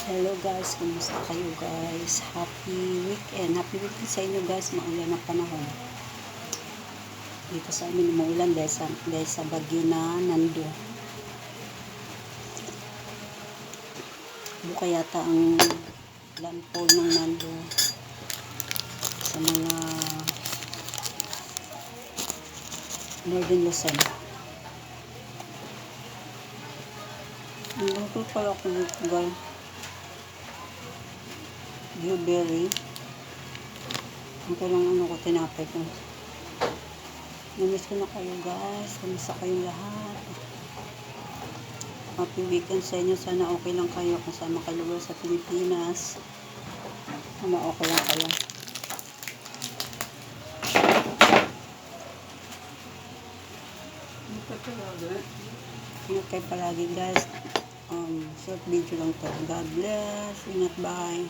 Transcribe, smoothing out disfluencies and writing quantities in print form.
Hello guys, kumusta kayo guys? Happy weekend. Happy weekend sa inyo guys. Maulan na panahon. Dito sa amin maulan dahil sa bagyo na Nando. Buka yata ang landfall ng Nando sa mga Northern Luzon. Nandito pala ako dito guys. Blueberry. Ito lang ko, tinapay ko. Namiss ko na kayo guys. Kamusta kayong lahat? Happy weekend sa inyo. Sana okay lang kayo. Kasama kayo sa Pilipinas. Sana okay lang kayo. Ingat kayo palagi guys. Short video lang to. God bless. Ingat, bye.